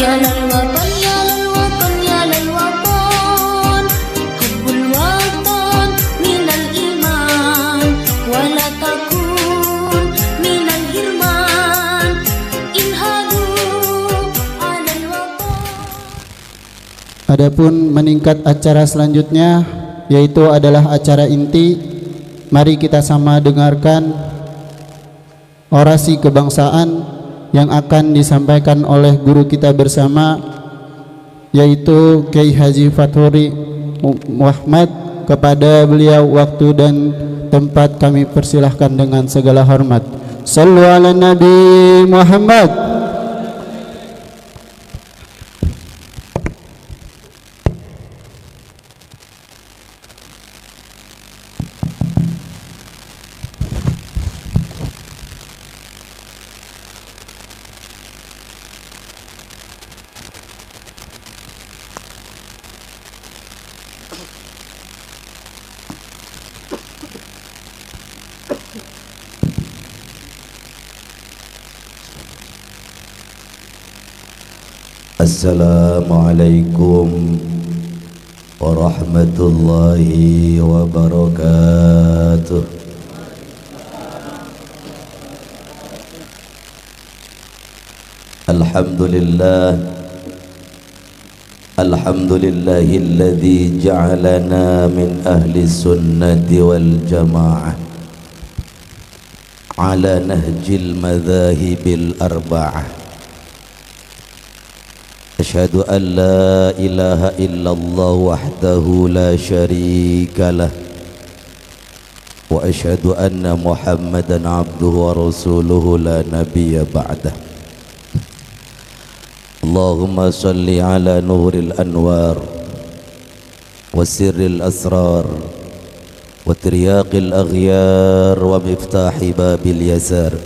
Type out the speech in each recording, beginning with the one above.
يا للوطن يا للوطن يا للوطن حب الوطن من الإيمان ولا تكون من الهرمان انهضوا على الوطن. Adapun meningkat acara selanjutnya yaitu adalah acara inti. Mari kita sama dengarkan orasi kebangsaan yang akan disampaikan oleh guru kita bersama, yaitu Kiai Haji Fathuri Muhammad. Kepada beliau waktu dan tempat kami persilahkan dengan segala hormat. Sallu ala Nabi Muhammad. Assalamualaikum warahmatullahi wabarakatuh. Alhamdulillah, alhamdulillahilladzi ja'alana min ahli sunnati wal jamaah ala nahjil madhahibil arba'ah. Asyhadu an la ilaha illallah wahdahu la syarika lah wa asyhadu anna Muhammadan abduhu wa rasuluhu la nabiyya ba'dah. Allahumma salli ala nuril anwar wa sirril asrar wa tiryaqil aghyar wa miftahi babil yasar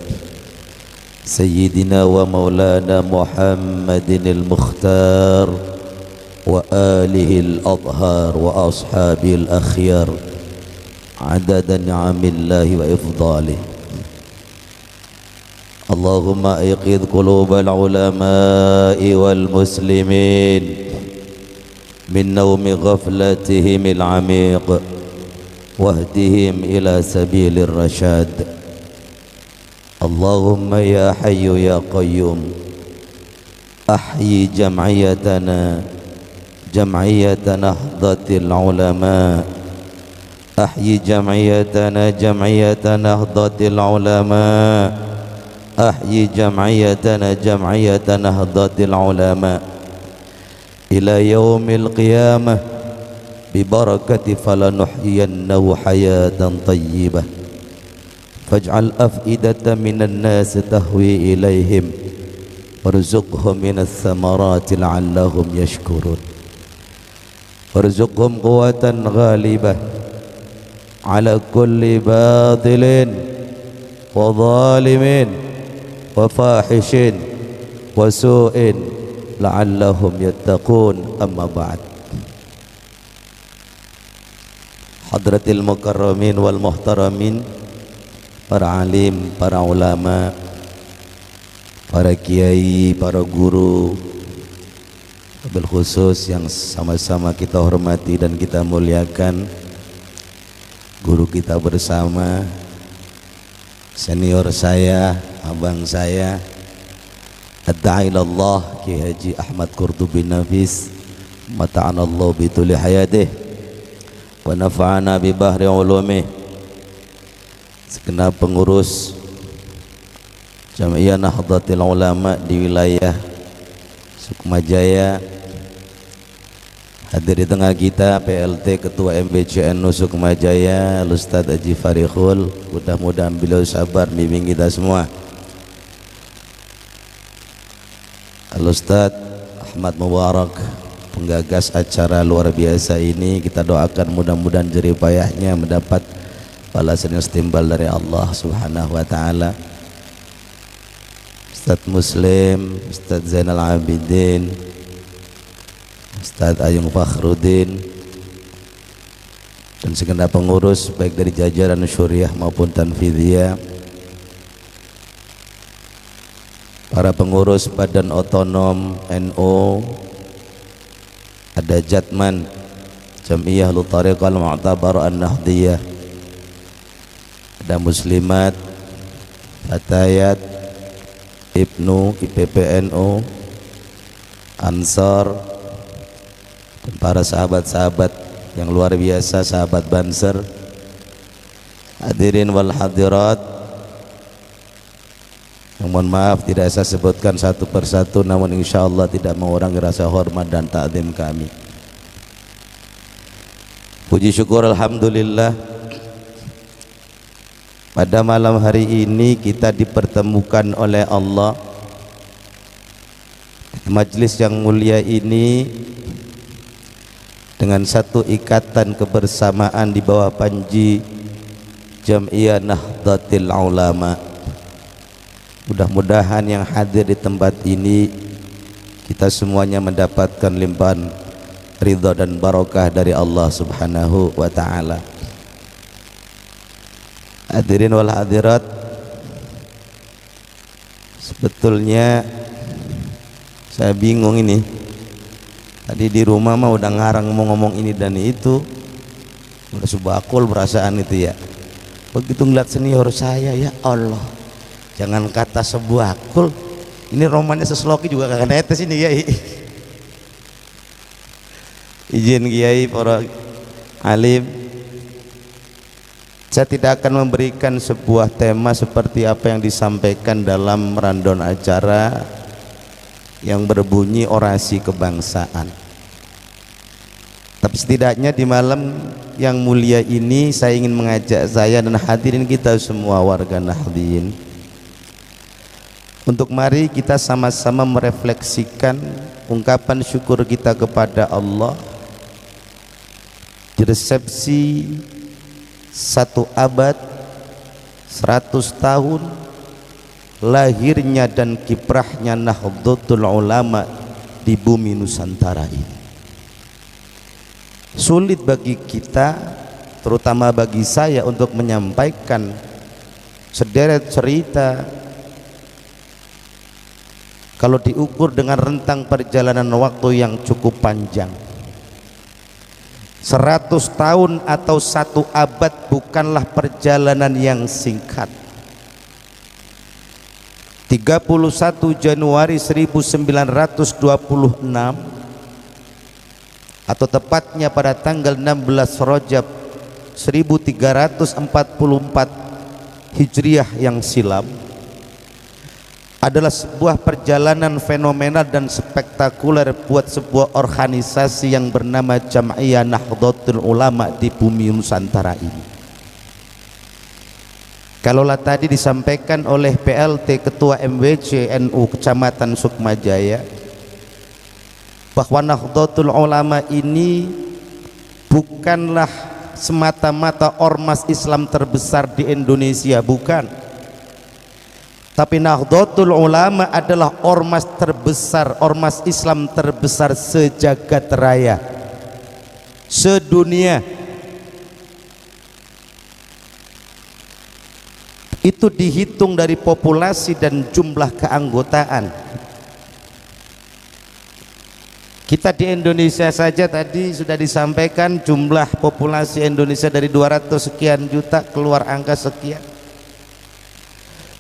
Sayyidina wa maulana Muhammadin al-Mukhtar wa alihi al-adhar wa ashabi al-akhyar adada ni'amillahi wa ifdalih. Allahumma ayqidh qulubal ulama'i wal muslimin min nawmi ghaflatihim al-amiq wahdihim ila sabilir rasyad. Allahumma ya hayyu ya qayyum ahyi jam'iyatana nahdlatil ulama, ahyi jam'iyatana nahdlatil ulama, ahyi jam'iyatana nahdlatil ulama ila yaumil qiyamah bi barakati falanuhyiyannahu hayatan tayyibah. Faj'al af'idatan minan nas tahwi ilaihim warzuqhum minas thamarati la'allahum yashkurun warzuqhum quwwatan ghalibah ala kulli batilin wa zalimin wa fahishin wa su'in la'allahum yattaqun. Amma ba'd. Hadratil mukarramin wal muhtaramin, para alim, para ulama, para kiai, para guru, bil khusus yang sama-sama kita hormati dan kita muliakan, guru kita bersama, senior saya, abang saya, ad-da'i ilallah Kiai Haji Ahmad Qurtubi Nafis, mata'anallahu bituli hayatih wa nafa'ana bi bahri ulumih. Segenap pengurus Jamiah Nahdlatul Ulama di wilayah Sukmajaya, hadir di tengah kita PLT Ketua MBCNU Sukmajaya Ustadz Haji Farikhul, mudah-mudahan beliau sabar bimbing kita semua. Ustadz Ahmad Mubarak, penggagas acara luar biasa ini, kita doakan mudah-mudahan jerih payahnya mendapat balasan yang setimbal dari Allah Subhanahu wa ta'ala. Ustadz Muslim, Ustadz Zainal Abidin, Ustadz Ayung Fakhruddin, dan segenap pengurus baik dari jajaran syuriah maupun tanfidhiyah, para pengurus Badan Otonom NU, ada Jatman Jam'iyah Lutariqal Mu'tabar An-Nahdiyah, ada Muslimat, Fatayat, Ibnu, IPPNU, Ansar, dan para sahabat-sahabat yang luar biasa, sahabat Banser, hadirin wal hadirat yang mohon maaf tidak saya sebutkan satu persatu, namun insyaallah tidak mengurangi rasa hormat dan ta'zim kami. Puji syukur alhamdulillah, pada malam hari ini kita dipertemukan oleh Allah di majelis yang mulia ini dengan satu ikatan kebersamaan di bawah panji Jam'iyah Nahdlatul Ulama. Mudah-mudahan yang hadir di tempat ini kita semuanya mendapatkan limpahan ridha dan barokah dari Allah Subhanahu wa taala. Hadirin wal hadirat, sebetulnya saya bingung ini. Tadi di rumah mah udah ngarang mau ngomong ini dan itu, udah subakul perasaan itu ya. Begitu ngeliat senior saya, ya Allah, jangan kata subakul, ini romannya sesloki juga kagak netes ini ya. Izin Kiai, para alim, saya tidak akan memberikan sebuah tema seperti apa yang disampaikan dalam rundown acara yang berbunyi orasi kebangsaan. Tapi setidaknya di malam yang mulia ini saya ingin mengajak saya dan hadirin kita semua warga Nahdliyin untuk mari kita sama-sama merefleksikan ungkapan syukur kita kepada Allah di resepsi 1 abad 100 tahun lahirnya dan kiprahnya Nahdlatul Ulama di bumi Nusantara ini. Sulit bagi kita, terutama bagi saya, untuk menyampaikan sederet cerita kalau diukur dengan rentang perjalanan waktu yang cukup panjang. 100 tahun atau 1 abad bukanlah perjalanan yang singkat. 31 Januari 1926 atau tepatnya pada tanggal 16 Rajab 1344 Hijriah yang silam adalah sebuah perjalanan fenomenal dan spektakuler buat sebuah organisasi yang bernama Jam'iyah Nahdlatul Ulama di bumi Nusantara ini. Kalaulah tadi disampaikan oleh PLT Ketua MWC NU Kecamatan Sukmajaya bahwa Nahdlatul Ulama ini bukanlah semata-mata ormas Islam terbesar di Indonesia, bukan. Tapi Nahdlatul Ulama adalah ormas terbesar, ormas Islam terbesar sejagat raya, sedunia. Itu dihitung dari populasi dan jumlah keanggotaan. Kita di Indonesia saja tadi sudah disampaikan jumlah populasi Indonesia dari 200 sekian juta keluar angka sekian.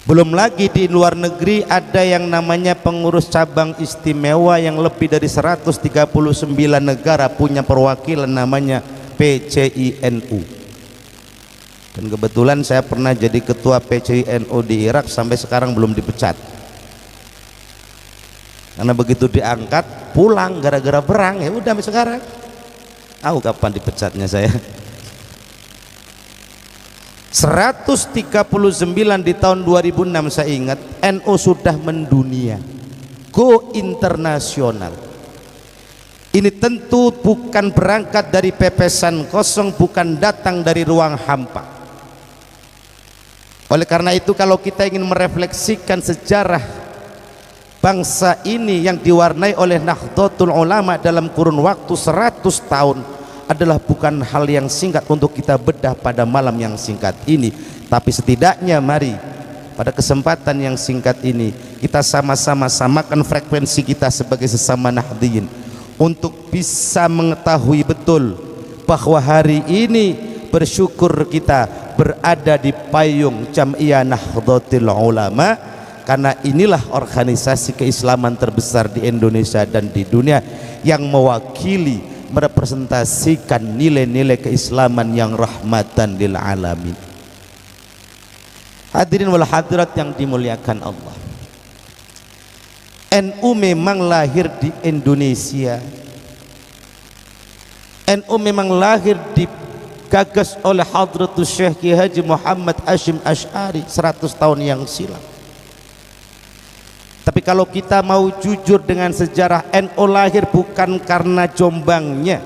Belum lagi di luar negeri ada yang namanya pengurus cabang istimewa yang lebih dari 139 negara punya perwakilan namanya PCINU. Dan kebetulan saya pernah jadi ketua PCINU di Irak sampai sekarang belum dipecat. Karena begitu diangkat pulang gara-gara perang, ya udah sampai sekarang. Tahu kapan dipecatnya saya? 139 di tahun 2006 saya ingat, NU sudah mendunia, go internasional. Ini tentu bukan berangkat dari pepesan kosong, bukan datang dari ruang hampa. Oleh karena itu kalau kita ingin merefleksikan sejarah bangsa ini yang diwarnai oleh Nahdlatul Ulama dalam kurun waktu 100 tahun adalah bukan hal yang singkat untuk kita bedah pada malam yang singkat ini. Tapi setidaknya mari pada kesempatan yang singkat ini kita sama-sama samakan frekuensi kita sebagai sesama Nahdliyin untuk bisa mengetahui betul bahwa hari ini bersyukur kita berada di payung Jam'iyah Nahdlatul Ulama, karena inilah organisasi keislaman terbesar di Indonesia dan di dunia yang mewakili, merepresentasikan nilai-nilai keislaman yang rahmatan lil alamin. Hadirin wal hadirat yang dimuliakan Allah, NU memang lahir di Indonesia. NU memang lahir digagas oleh Hadratus Syekh Kiai Haji Muhammad Hashim Asy'ari 100 tahun yang silam. Tapi kalau kita mau jujur dengan sejarah, NU lahir bukan karena Jombangnya,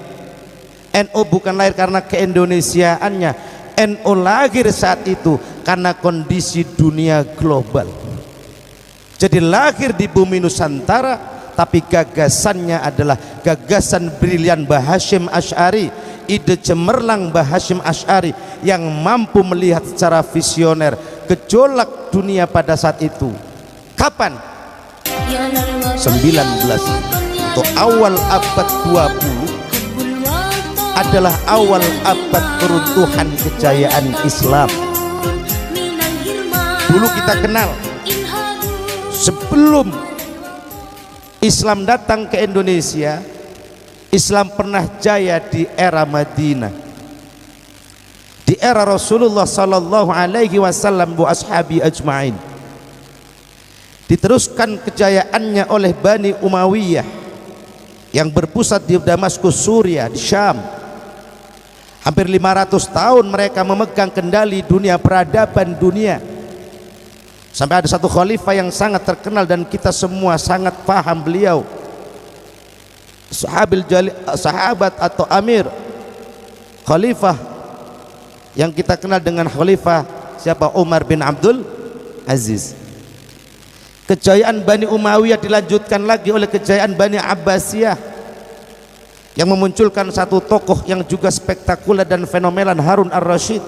NU bukan lahir karena keindonesiaannya, NU lahir saat itu karena kondisi dunia global. Jadi lahir di bumi Nusantara, tapi gagasannya adalah gagasan brilian Mbah Hashim Asy'ari, ide cemerlang Mbah Hashim Asy'ari yang mampu melihat secara visioner gejolak dunia pada saat itu. Kapan? 19 atau awal abad 20 adalah awal abad keruntuhan kejayaan Islam. Dulu kita kenal, sebelum Islam datang ke Indonesia, Islam pernah jaya di era Madinah, di era Rasulullah sallallahu alaihi wasallam wa ashabi ajma'in. Diteruskan kejayaannya oleh Bani Umayyah yang berpusat di Damaskus, Suriah, di Syam. Hampir 500 tahun mereka memegang kendali dunia peradaban dunia, sampai ada satu khalifah yang sangat terkenal dan kita semua sangat paham beliau, sahabat atau amir, khalifah yang kita kenal dengan khalifah siapa? Umar bin Abdul Aziz. Kejayaan Bani Umayyah dilanjutkan lagi oleh kejayaan Bani Abbasiyah yang memunculkan satu tokoh yang juga spektakuler dan fenomenal, Harun ar-Rasyid,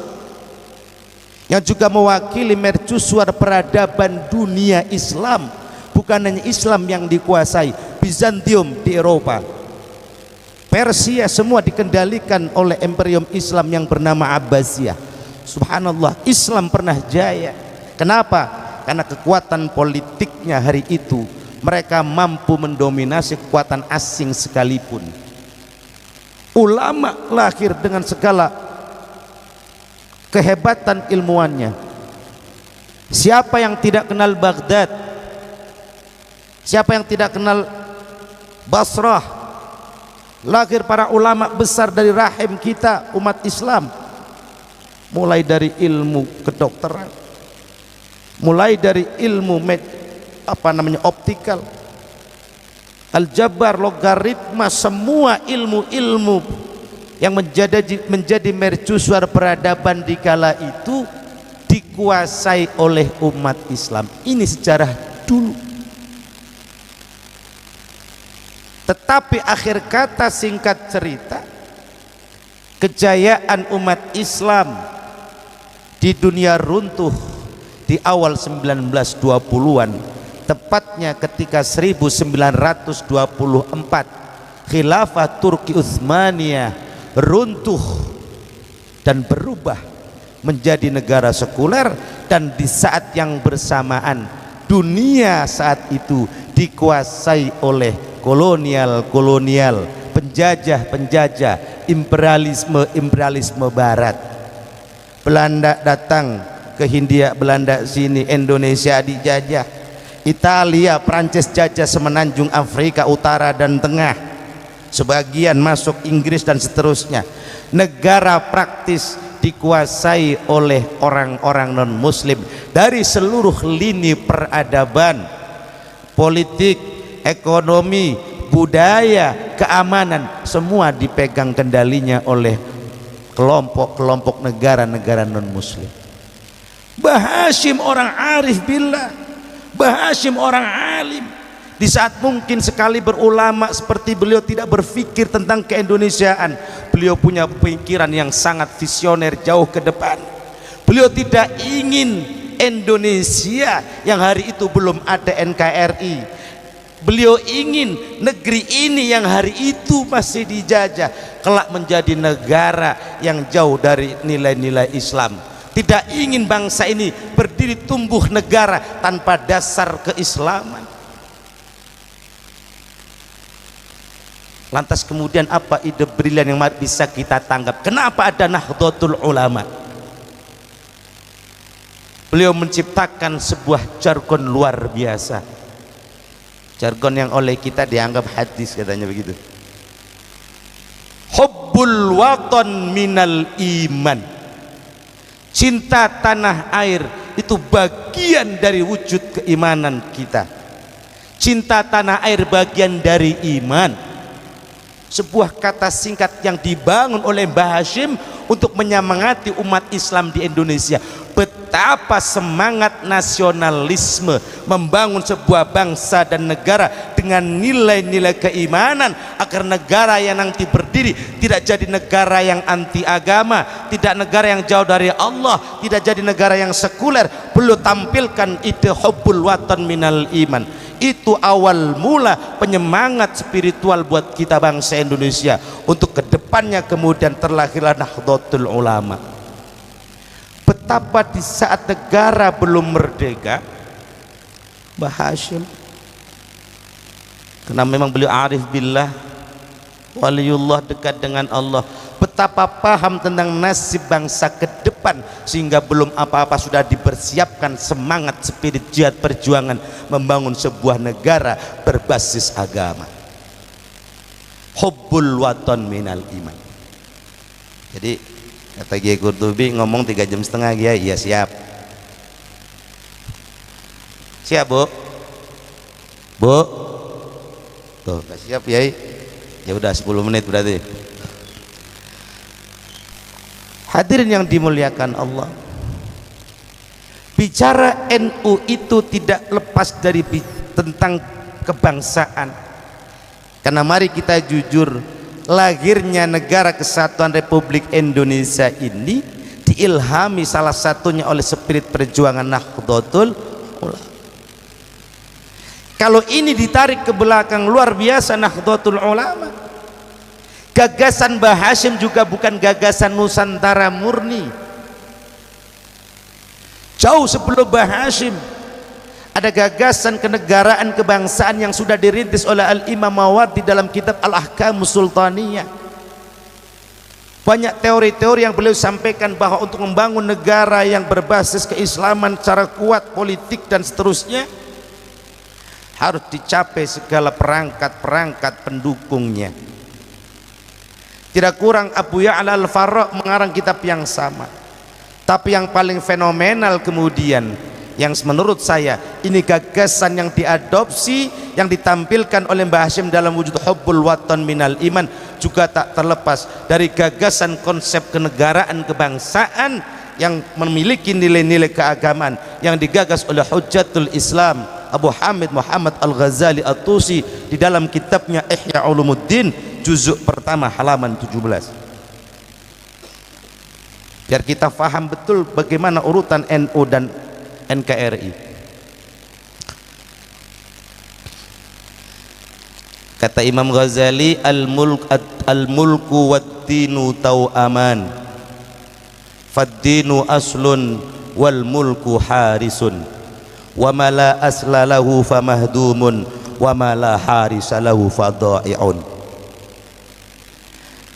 yang juga mewakili mercusuar peradaban dunia Islam. Bukan hanya Islam yang dikuasai, Bizantium di Eropa, Persia, semua dikendalikan oleh imperium Islam yang bernama Abbasiyah. Subhanallah, Islam pernah jaya. Kenapa? Karena kekuatan politiknya hari itu, mereka mampu mendominasi kekuatan asing sekalipun. Ulama lahir dengan segala kehebatan ilmuannya. Siapa yang tidak kenal Baghdad? Siapa yang tidak kenal Basrah? Lahir para ulama besar dari rahim kita umat Islam, mulai dari ilmu kedokteran, mulai dari ilmu optikal, aljabar, logaritma, semua ilmu-ilmu yang menjadi mercusuar peradaban di kala itu dikuasai oleh umat Islam. Ini sejarah dulu. Tetapi akhir kata, singkat cerita, kejayaan umat Islam di dunia runtuh di awal 1920-an, tepatnya ketika 1924 khilafah Turki Utsmaniyah runtuh dan berubah menjadi negara sekuler, dan di saat yang bersamaan dunia saat itu dikuasai oleh kolonial, penjajah, imperialisme barat. Belanda datang ke Hindia Belanda sini, Indonesia dijajah, Italia, Prancis jajah semenanjung Afrika Utara dan Tengah, sebagian masuk Inggris dan seterusnya. Negara praktis dikuasai oleh orang-orang non muslim dari seluruh lini peradaban, politik, ekonomi, budaya, keamanan, semua dipegang kendalinya oleh kelompok-kelompok negara-negara non muslim. Mbah Hashim orang arif billah, Mbah Hashim orang alim. Di saat mungkin sekali berulama seperti beliau tidak berpikir tentang keindonesiaan, beliau punya pemikiran yang sangat visioner jauh ke depan. Beliau tidak ingin Indonesia yang hari itu belum ada NKRI. Beliau ingin negeri ini yang hari itu masih dijajah kelak menjadi negara yang jauh dari nilai-nilai Islam. Tidak ingin bangsa ini berdiri tumbuh negara tanpa dasar keislaman. Lantas kemudian apa ide brilian yang bisa kita tanggap? Kenapa ada Nahdlatul Ulama? Beliau menciptakan sebuah jargon luar biasa. Jargon yang oleh kita dianggap hadis, katanya begitu. Hubbul watan minal iman. Cinta tanah air itu bagian dari wujud keimanan kita. Cinta tanah air bagian dari iman. Sebuah kata singkat yang dibangun oleh Mbah Hashim untuk menyemangati umat Islam di Indonesia. Betapa semangat nasionalisme membangun sebuah bangsa dan negara dengan nilai-nilai keimanan agar negara yang nanti berdiri tidak jadi negara yang anti agama, tidak negara yang jauh dari Allah, tidak jadi negara yang sekuler. Perlu tampilkan ide hubbul watan minal iman. Itu awal mula penyemangat spiritual buat kita bangsa Indonesia untuk kedepannya. Kemudian terlahirlah Nahdlatul Ulama. Betapa di saat negara belum merdeka, Mbah Hashim, karena memang beliau arif billah, waliullah, dekat dengan Allah, betapa paham tentang nasib bangsa ke depan, sehingga belum apa-apa sudah dipersiapkan semangat spirit jihad perjuangan membangun sebuah negara berbasis agama. Hubbul watan minal iman. Jadi kata Kiai Qurtubi ngomong 3,5 jam Kiai. Iya siap. Siap Bu? Bu? Tuh gak siap Kiai. Ya udah 10 menit berarti. Hadirin yang dimuliakan Allah, bicara NU itu tidak lepas dari tentang kebangsaan. Karena mari kita jujur, lahirnya negara kesatuan Republik Indonesia ini diilhami salah satunya oleh spirit perjuangan Nahdlatul Ulama. Kalau ini ditarik ke belakang, luar biasa Nahdlatul Ulama. Gagasan Mbah Hashim juga bukan gagasan Nusantara murni. Jauh sebelum Mbah Hashim ada gagasan kenegaraan kebangsaan yang sudah dirintis oleh Al-Imam Mawardi dalam kitab Al-Ahkamus Sultaniyah. Banyak teori-teori yang beliau sampaikan bahwa untuk membangun negara yang berbasis keislaman secara kuat, politik dan seterusnya, harus dicapai segala perangkat-perangkat pendukungnya. Tidak kurang Abu Ya'la Al-Farra mengarang kitab yang sama. Tapi yang paling fenomenal kemudian, yang menurut saya ini gagasan yang diadopsi, yang ditampilkan oleh Mbah Hashim dalam wujud hubbul watan minal iman, juga tak terlepas dari gagasan konsep kenegaraan kebangsaan yang memiliki nilai-nilai keagamaan yang digagas oleh Hujjatul Islam Abu Hamid Muhammad Al-Ghazali At-Tusi di dalam kitabnya Ihya Ulumuddin juzuk pertama halaman 17. Biar kita faham betul bagaimana urutan NU dan NKRI. Kata Imam Ghazali, al-mulku wad-dinu tau'aman, fad-dinu aslun wal mulku harisun, wa ma la asla lahu famahdumun, wa ma la harisa lahu fadha'i'un.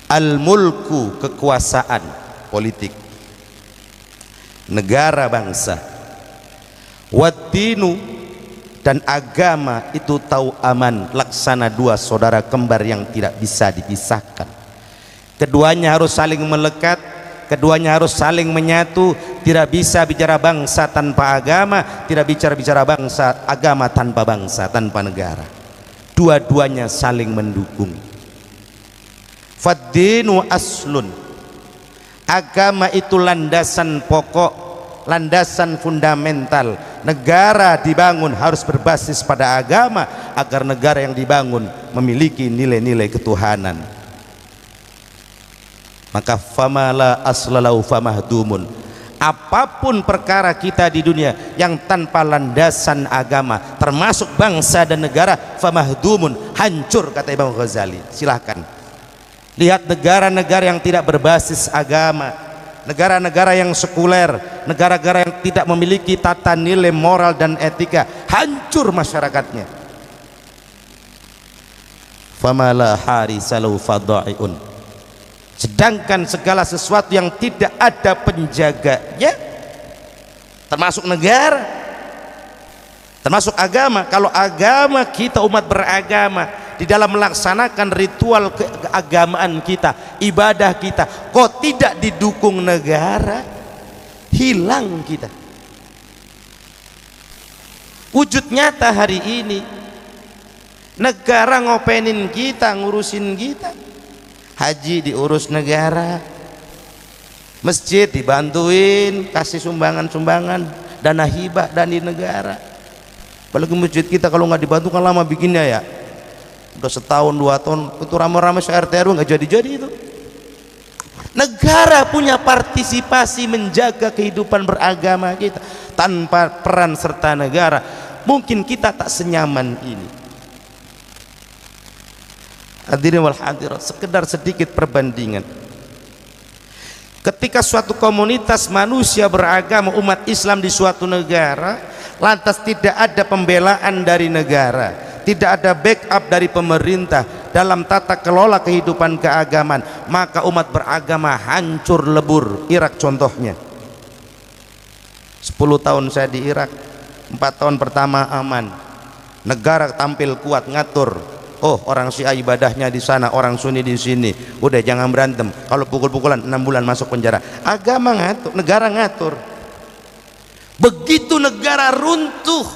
Al-mulku, kekuasaan politik, negara bangsa, wad-dinu, dan agama itu tahu aman, laksana dua saudara kembar yang tidak bisa dipisahkan. Keduanya harus saling melekat, keduanya harus saling menyatu. Tidak bisa bicara bangsa tanpa agama, tidak bicara bangsa agama tanpa bangsa, tanpa negara. Dua-duanya saling mendukung. Fad-dinu aslun, agama itu landasan pokok, landasan fundamental. Negara dibangun harus berbasis pada agama agar negara yang dibangun memiliki nilai-nilai ketuhanan. Maka famala aslalau famahdumun, apapun perkara kita di dunia yang tanpa landasan agama, termasuk bangsa dan negara, famahdumun, hancur, kata Imam Ghazali. Silahkan lihat negara-negara yang tidak berbasis agama, negara-negara yang sekuler, negara-negara yang tidak memiliki tata nilai moral dan etika, hancur masyarakatnya. Famala harisalau fadai'un. Sedangkan segala sesuatu yang tidak ada penjaganya, termasuk negara, termasuk agama. Kalau agama kita, umat beragama, di dalam melaksanakan ritual keagamaan kita, ibadah kita, kok tidak didukung negara, hilang kita. Wujud nyata hari ini, negara ngopenin kita, ngurusin kita. Haji diurus negara, masjid dibantuin, kasih sumbangan-sumbangan, dana hibah dari negara. Apalagi masjid kita kalau nggak dibantu kan lama bikinnya ya, udah setahun 2 tahun itu ramai-ramai RT RW nggak jadi-jadi itu. Negara punya partisipasi menjaga kehidupan beragama kita. Tanpa peran serta negara mungkin kita tak senyaman ini. Hadirin wal hadirat, sekedar sedikit perbandingan. Ketika suatu komunitas manusia beragama umat Islam di suatu negara, lantas tidak ada pembelaan dari negara, tidak ada backup dari pemerintah dalam tata kelola kehidupan keagamaan, maka umat beragama hancur lebur. Irak contohnya. 10 tahun saya di Irak, 4 tahun pertama aman, negara tampil kuat ngatur. Oh, orang Syiah ibadahnya di sana, orang Sunni di sini. Udah jangan berantem. Kalau pukul-pukulan 6 bulan masuk penjara. Agama ngatur, negara ngatur. Begitu negara runtuh,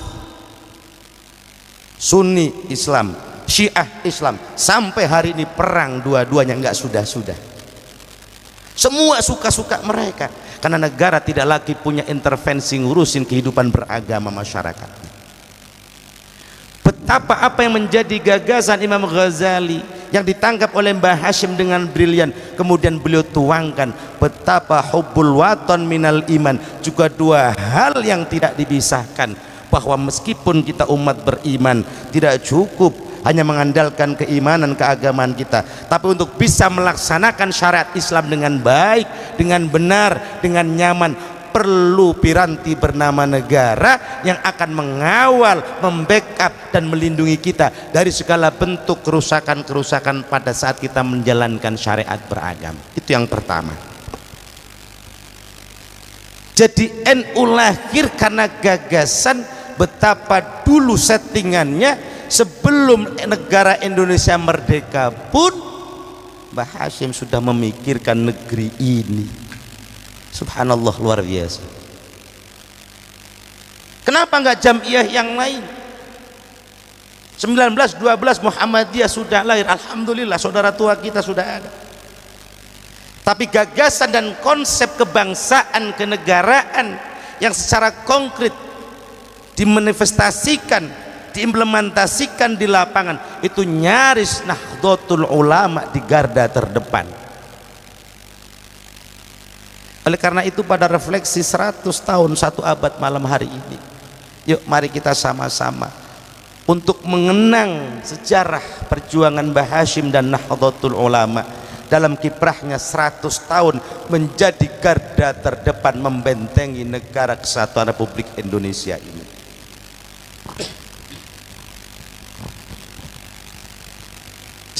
Sunni Islam, Syiah Islam, sampai hari ini perang dua-duanya nggak sudah-sudah. Semua suka-suka mereka, karena negara tidak lagi punya intervensi ngurusin kehidupan beragama masyarakat. Betapa apa yang menjadi gagasan Imam Ghazali yang ditangkap oleh Mbah Hashim dengan brilian, kemudian beliau tuangkan betapa hubbul watan minal iman, juga 2 hal yang tidak dipisahkan, bahwa meskipun kita umat beriman tidak cukup hanya mengandalkan keimanan keagamaan kita, tapi untuk bisa melaksanakan syariat Islam dengan baik, dengan benar, dengan nyaman, perlu piranti bernama negara yang akan mengawal, membackup dan melindungi kita dari segala bentuk kerusakan-kerusakan pada saat kita menjalankan syariat beragama. Itu yang pertama. Jadi NU lahir karena gagasan betapa dulu settingannya sebelum negara Indonesia merdeka pun Mbah Hashim sudah memikirkan negeri ini. Subhanallah, luar biasa. Kenapa enggak jamiah yang lain? 1912 Muhammadiyah sudah lahir, alhamdulillah, saudara tua kita sudah ada. Tapi gagasan dan konsep kebangsaan, kenegaraan yang secara konkret dimanifestasikan, diimplementasikan di lapangan, itu nyaris Nahdlatul Ulama di garda terdepan. Oleh karena itu pada refleksi 100 tahun 1 abad malam hari ini, yuk mari kita sama-sama untuk mengenang sejarah perjuangan Mbah Hashim dan Nahdlatul Ulama dalam kiprahnya 100 tahun menjadi garda terdepan membentengi negara kesatuan Republik Indonesia ini.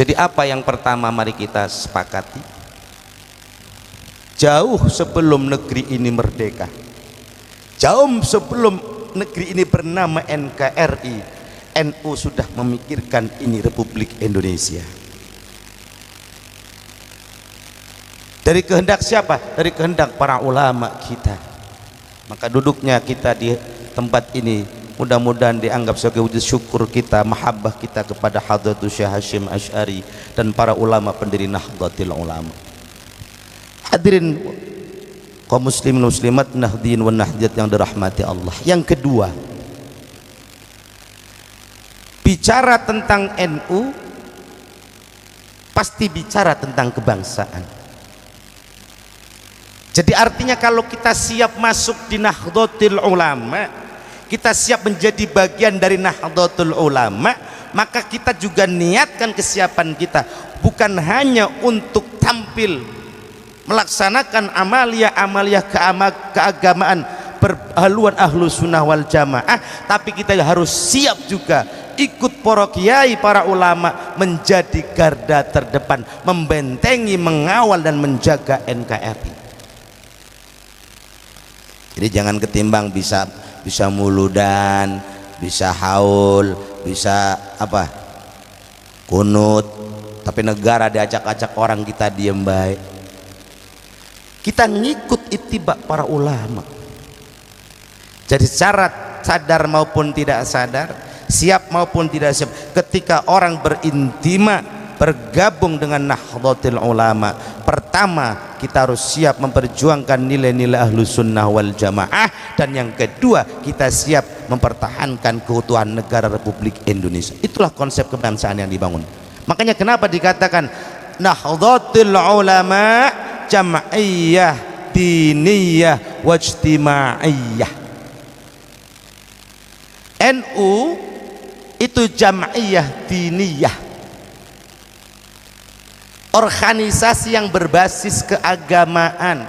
Jadi apa yang pertama mari kita sepakati? Jauh sebelum negeri ini merdeka, jauh sebelum negeri ini bernama NKRI, NU sudah memikirkan ini Republik Indonesia. Dari kehendak siapa? Dari kehendak para ulama kita. Maka duduknya kita di tempat ini mudah-mudahan dianggap sebagai wujud syukur kita, mahabbah kita kepada Hadratus Syekh Hasyim Asy'ari dan para ulama pendiri Nahdlatul Ulama. Hadirin kaum muslimin muslimat, nahdien wa nahdiyat yang dirahmati Allah. Yang kedua, bicara tentang NU pasti bicara tentang kebangsaan. Jadi artinya kalau kita siap masuk di Nahdlatul Ulama, kita siap menjadi bagian dari Nahdlatul Ulama, maka kita juga niatkan kesiapan kita bukan hanya untuk tampil melaksanakan amalia-amalia keagamaan berhaluan ahlu sunnah wal jamaah, tapi kita harus siap juga ikut para kiai, para ulama menjadi garda terdepan, membentengi, mengawal dan menjaga NKRI. Jadi jangan ketimbang bisa muludan, bisa haul, bisa apa kunut, tapi negara diacak-acak orang kita diem baik. Kita ngikut itibak para ulama. Jadi syarat sadar maupun tidak sadar, siap maupun tidak siap, ketika orang berintima bergabung dengan Nahdlatul Ulama, pertama kita harus siap memperjuangkan nilai-nilai ahlu sunnah wal jamaah, dan yang kedua kita siap mempertahankan keutuhan negara Republik Indonesia. Itulah konsep kebangsaan yang dibangun. Makanya kenapa dikatakan Nahdlatul Ulama jam'iyah diniyah wajtimaiyah. NU itu jam'iyah diniyah, organisasi yang berbasis keagamaan,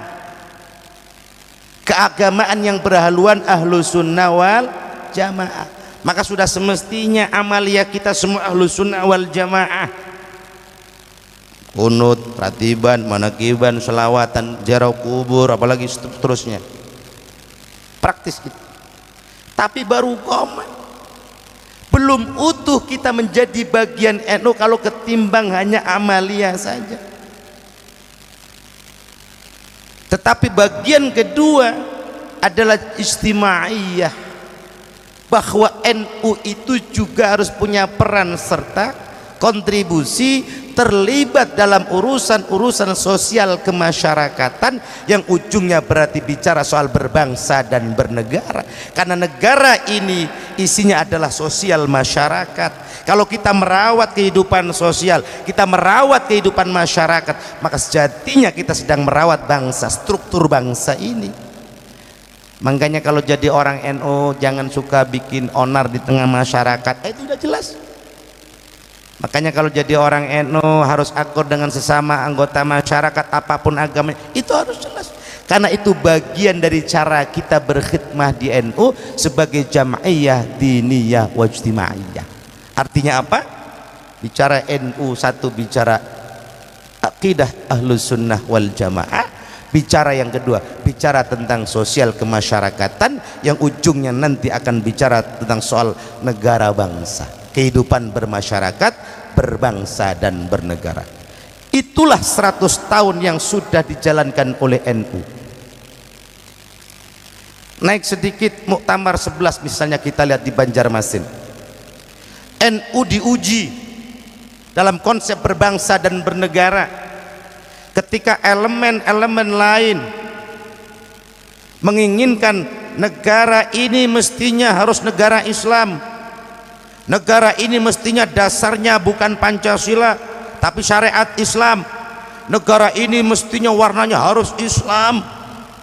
keagamaan yang berhaluan ahlu sunnah wal jamaah. Maka sudah semestinya amalia kita semua ahlu sunnah wal jamaah, kunut, ratiban, manakiban, selawatan, ziarah kubur, apalagi seterusnya, praktis gitu. Tapi baru koma, belum utuh kita menjadi bagian NU kalau ketimbang hanya amalia saja. Tetapi bagian kedua adalah istimaiyah, bahwa NU itu juga harus punya peran serta kontribusi, terlibat dalam urusan-urusan sosial kemasyarakatan yang ujungnya berarti bicara soal berbangsa dan bernegara. Karena negara ini isinya adalah sosial masyarakat. Kalau kita merawat kehidupan sosial, kita merawat kehidupan masyarakat, maka sejatinya kita sedang merawat bangsa, struktur bangsa ini. Makanya kalau jadi orang NU jangan suka bikin onar di tengah masyarakat, itu udah jelas. Makanya kalau jadi orang NU harus akur dengan sesama anggota masyarakat apapun agamanya, itu harus jelas. Karena itu bagian dari cara kita berkhidmah di NU sebagai jam'iyah diniyah wajtimaiyah. Artinya apa? Bicara NU satu, bicara akidah ahlus sunnah wal jamaah. Bicara yang kedua, bicara tentang sosial kemasyarakatan yang ujungnya nanti akan bicara tentang soal negara bangsa, kehidupan bermasyarakat, berbangsa dan bernegara. Itulah 100 tahun yang sudah dijalankan oleh NU. Naik sedikit Muktamar 11 misalnya, kita lihat di Banjarmasin, NU diuji dalam konsep berbangsa dan bernegara ketika elemen-elemen lain menginginkan negara ini mestinya harus negara Islam, negara ini mestinya dasarnya bukan Pancasila tapi syariat Islam, negara ini mestinya warnanya harus Islam.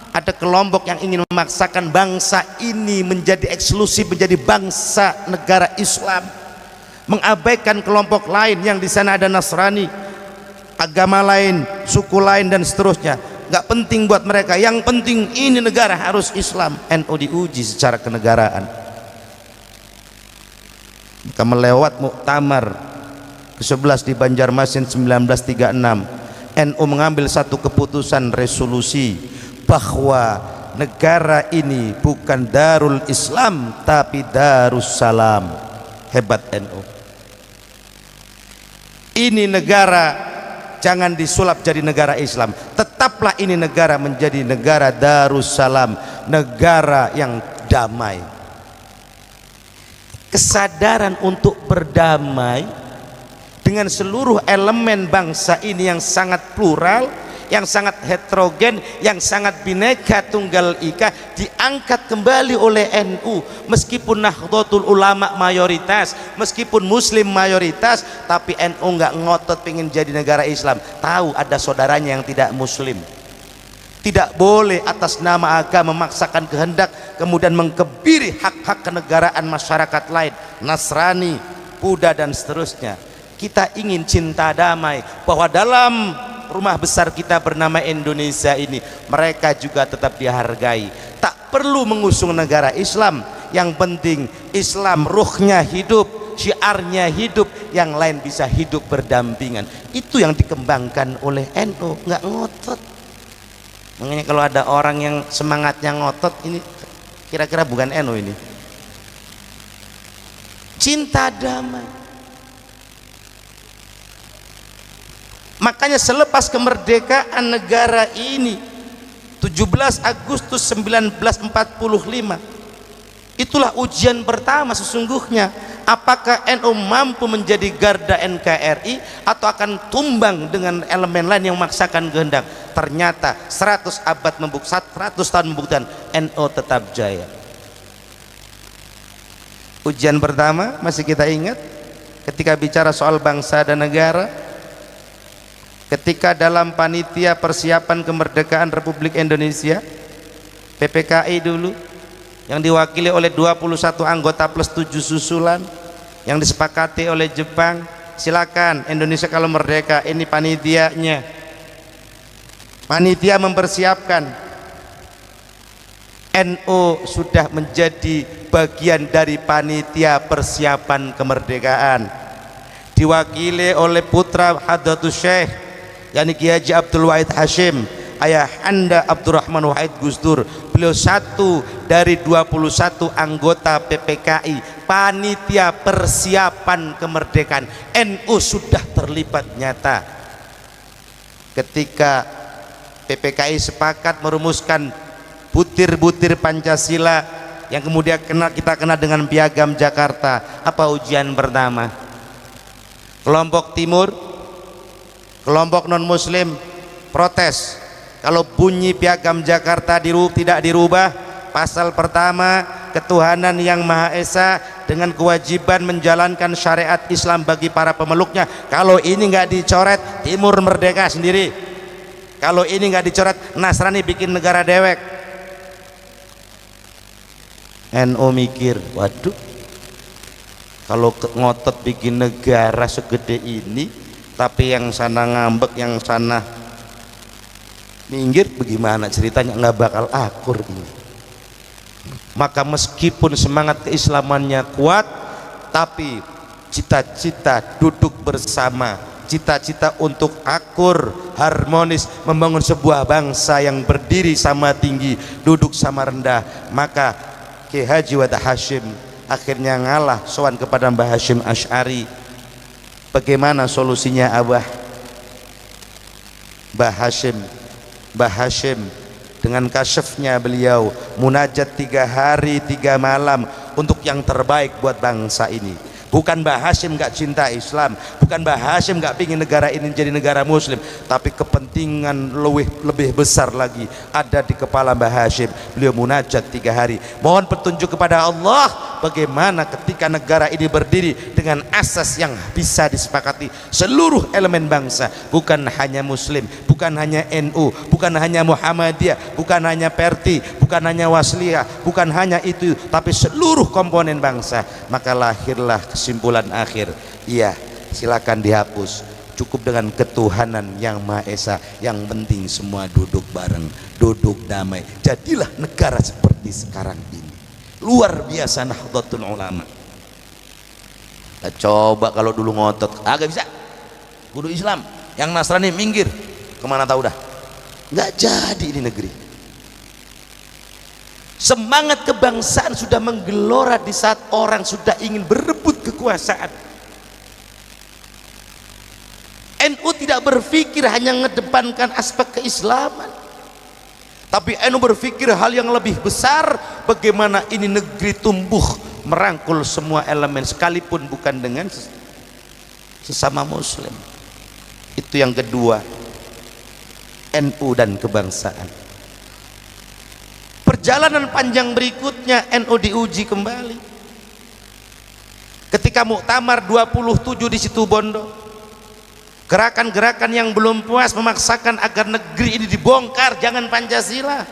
Ada kelompok yang ingin memaksakan bangsa ini menjadi eksklusif, menjadi bangsa negara Islam, mengabaikan kelompok lain yang di sana ada Nasrani, agama lain, suku lain dan seterusnya. Nggak penting buat mereka, yang penting ini negara harus Islam. NU diuji secara kenegaraan. Maka melewat Muktamar ke-11 di Banjarmasin 1936, NU mengambil satu keputusan resolusi bahwa negara ini bukan Darul Islam tapi Darussalam. Hebat NU. Ini negara jangan disulap jadi negara Islam, tetaplah ini negara menjadi negara Darussalam, negara yang damai. Kesadaran untuk berdamai dengan seluruh elemen bangsa ini yang sangat plural, yang sangat heterogen, yang sangat bineka tunggal ika diangkat kembali oleh NU. Meskipun Nahdlatul Ulama mayoritas, meskipun Muslim mayoritas, tapi NU nggak ngotot pengen jadi negara Islam. Tahu ada saudaranya yang tidak Muslim, Tidak boleh atas nama agama memaksakan kehendak kemudian mengkebiri hak-hak kenegaraan masyarakat lain, Nasrani, Buddha dan seterusnya. Kita ingin cinta damai, bahwa dalam rumah besar kita bernama Indonesia ini mereka juga tetap dihargai. Tak perlu mengusung negara Islam, yang penting Islam ruhnya hidup, syiarnya hidup, yang lain bisa hidup berdampingan. Itu yang dikembangkan oleh NU, nggak ngotot. Makanya kalau ada orang yang semangatnya ngotot, ini kira-kira bukan NU ini. Cinta damai. Makanya selepas kemerdekaan negara ini 17 Agustus 1945, itulah ujian pertama sesungguhnya. Apakah NU mampu menjadi garda NKRI atau akan tumbang dengan elemen lain yang memaksakan kehendak? Ternyata 100 tahun membuktikan NU tetap jaya. Ujian pertama masih kita ingat ketika bicara soal bangsa dan negara, ketika dalam panitia persiapan kemerdekaan Republik Indonesia PPKI dulu, yang diwakili oleh 21 anggota plus 7 susulan, yang disepakati oleh Jepang, silakan Indonesia kalau merdeka, ini panitianya. Panitia mempersiapkan, NU sudah menjadi bagian dari panitia persiapan kemerdekaan, diwakili oleh putra Hadratus Syekh yakni Kiai Haji Abdul Wahid Hashim, ayah anda Abdurrahman Wahid Gus Dur. Beliau satu dari 21 anggota PPKI, panitia persiapan kemerdekaan. NU sudah terlibat nyata ketika PPKI sepakat merumuskan butir-butir Pancasila yang kemudian kita kenal dengan Piagam Jakarta. Apa ujian pertama? Kelompok timur, kelompok non muslim protes kalau bunyi Piagam Jakarta tidak dirubah. Pasal pertama, ketuhanan yang Maha Esa dengan kewajiban menjalankan syariat Islam bagi para pemeluknya. Kalau ini nggak dicoret, timur merdeka sendiri. Kalau ini nggak dicoret, Nasrani bikin negara dewek. NU mikir, waduh, kalau ngotot bikin negara segede ini tapi yang sana ngambek, yang sana minggir, bagaimana ceritanya? Nggak bakal akur ini. Maka meskipun semangat keislamannya kuat, tapi cita-cita duduk bersama, cita-cita untuk akur, harmonis, membangun sebuah bangsa yang berdiri sama tinggi, duduk sama rendah, maka Kiai Haji Wahid Hashim akhirnya ngalah, sowan kepada Mbah Hashim Asy'ari. Bagaimana solusinya Abah? Mbah Hashim dengan kasyafnya beliau munajat 3 hari 3 malam untuk yang terbaik buat bangsa ini. Bukan Mbah Hashim gak cinta Islam, bukan Mbah Hashim gak pingin negara ini jadi negara muslim, tapi kepentingan lebih besar lagi ada di kepala Mbah Hashim. Beliau munajat 3 hari, mohon petunjuk kepada Allah bagaimana ketika negara ini berdiri dengan asas yang bisa disepakati seluruh elemen bangsa, bukan hanya muslim, bukan hanya NU, bukan hanya Muhammadiyah, bukan hanya Perti, bukan hanya Wasliyah, bukan hanya itu, tapi seluruh komponen bangsa. Maka lahirlah kesimpulan akhir, iya, silakan dihapus, cukup dengan ketuhanan yang Maha Esa, yang penting semua duduk bareng, duduk damai. Jadilah negara seperti sekarang ini. Luar biasa Nahdlatul Ulama. Nah, coba kalau dulu ngotot, agak bisa kudu Islam, yang Nasrani minggir, kemana tahu dah, nggak jadi ini negeri. Semangat kebangsaan sudah menggelora di saat orang sudah ingin berebut kekuasaan. NU tidak berpikir hanya mengedepankan aspek keislaman, tapi NU berpikir hal yang lebih besar, bagaimana ini negeri tumbuh merangkul semua elemen sekalipun bukan dengan sesama muslim. Itu yang kedua, NU dan kebangsaan. Perjalanan panjang berikutnya NU diuji kembali ketika Muktamar 27 di Situbondo. Gerakan-gerakan yang belum puas memaksakan agar negeri ini dibongkar, jangan Pancasila.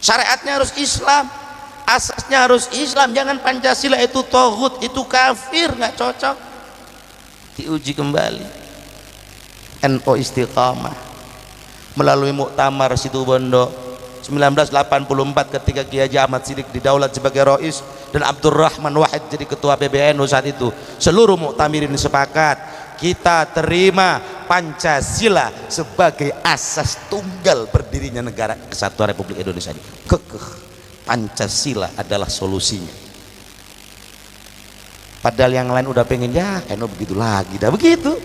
Syariatnya harus Islam, asasnya harus Islam, jangan Pancasila, itu toghut, itu kafir, nggak cocok. Diuji kembali. NU Istiqamah melalui Muktamar Situbondo 1984 ketika Kiai Haji Ahmad Siddiq didaulat sebagai Rais dan Abdurrahman Wahid jadi ketua PBNU saat itu, seluruh muktamirin sepakat kita terima Pancasila sebagai asas tunggal berdirinya negara kesatuan Republik Indonesia ini. Kekeh, Pancasila adalah solusinya. Padahal yang lain udah pengen, ya NU begitu lagi, dah begitu.